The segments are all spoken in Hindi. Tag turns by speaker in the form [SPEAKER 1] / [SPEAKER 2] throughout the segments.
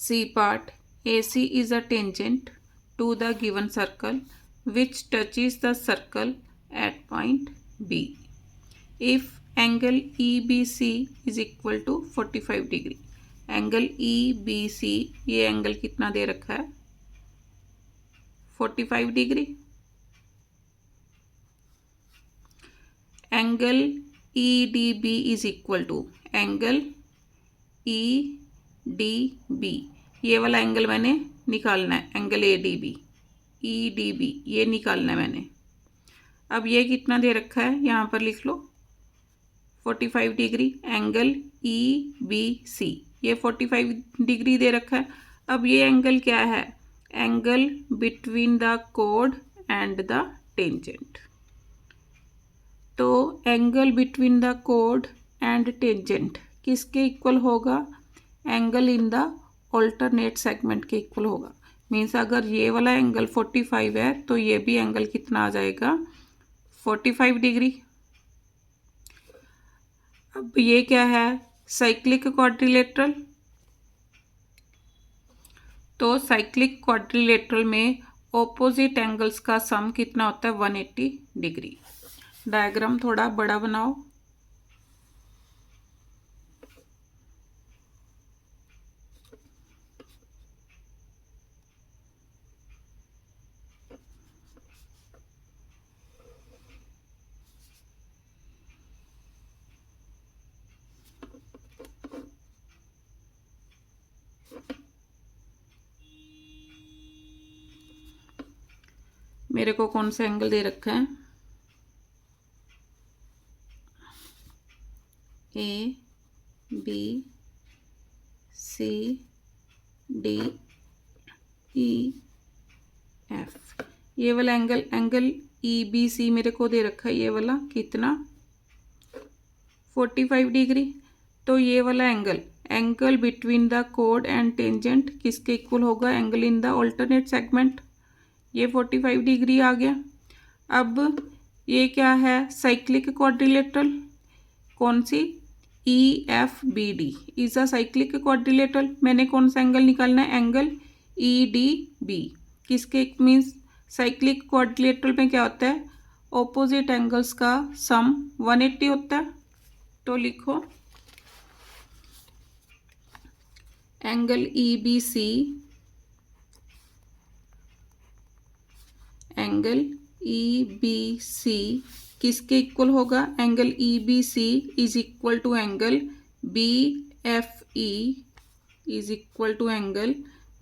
[SPEAKER 1] C part, AC is a tangent to the given circle which touches the circle at point B. If angle EBC is equal to 45 degree, angle EBC ये एंगल कितना दे रखा है 45 degree. Angle EDB is equal to angle EDB, ये वाला एंगल मैंने निकालना है, एंगल EDB ये निकालना है मैंने। अब ये कितना दे रखा है यहाँ पर लिख लो 45 डिग्री, एंगल EBC ये 45 डिग्री दे रखा है। अब ये एंगल क्या है, एंगल बिटवीन द कोड एंड द टेंजेंट। तो एंगल बिटवीन द कोड एंड टेंजेंट किसके इक्वल होगा, angle in the alternate segment के इक्वल होगा। मीन्स अगर ये वाला एंगल 45 है तो ये भी एंगल कितना आ जाएगा 45 डिग्री। अब ये क्या है साइक्लिक क्वाड्रिलेटरल। तो साइक्लिक क्वाड्रिलेटरल में ऑपोजिट एंगल्स का सम कितना होता है 180 डिग्री। डायग्राम थोड़ा बड़ा बनाओ। मेरे को कौन सा एंगल दे रखा है ABCDEF, ये वाला एंगल EBC मेरे को दे रखा है ये वाला कितना 45 डिग्री। तो ये वाला एंगल बिटवीन द कोड एंड टेंजेंट किसके इक्वल होगा, angle in the alternate segment, ये 45 डिग्री आ गया। अब ये क्या है साइक्लिक क्वाड्रिलेटरल, कौन सी EFBD is a cyclic quadrilateral. मैंने कौन सा एंगल निकालना है, एंगल EDB किसके मीन्स साइक्लिक क्वाड्रिलेटरल में क्या होता है ऑपोजिट एंगल्स का सम 180 होता है। तो लिखो एंगल EBC, एंगल EBC किसके इक्वल होगा, angle EBC is equal to angle BFE is equal to angle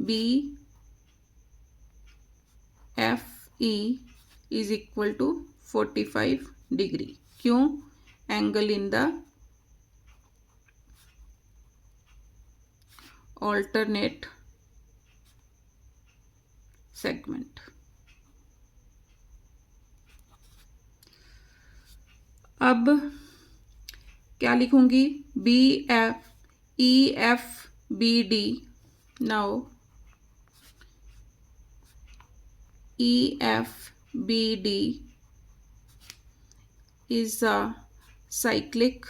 [SPEAKER 1] BFE is equal to 45 degree. क्यों, angle in the alternate segment. अब क्या लिखूंगी EFBD। Now EFBD is a cyclic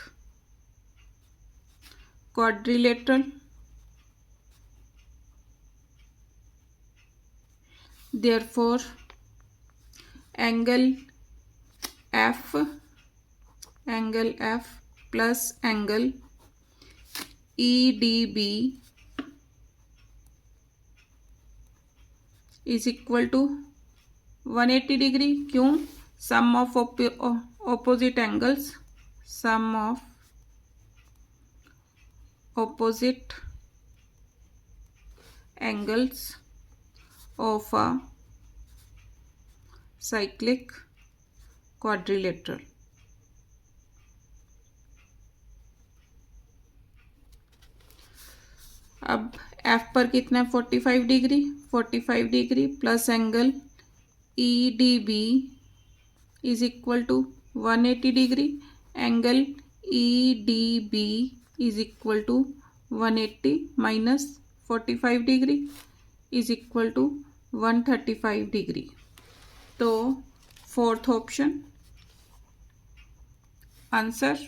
[SPEAKER 1] quadrilateral, therefore angle F plus angle EDB is equal to 180 degree. क्यों, sum of opposite angles, sum of opposite angles of a cyclic quadrilateral. अब F पर कितना है 45 degree, 45 degree plus angle EDB is equal to 180 degree, angle EDB is equal to 180 minus 45 degree is equal to 135 degree. तो फोर्थ ऑप्शन आंसर।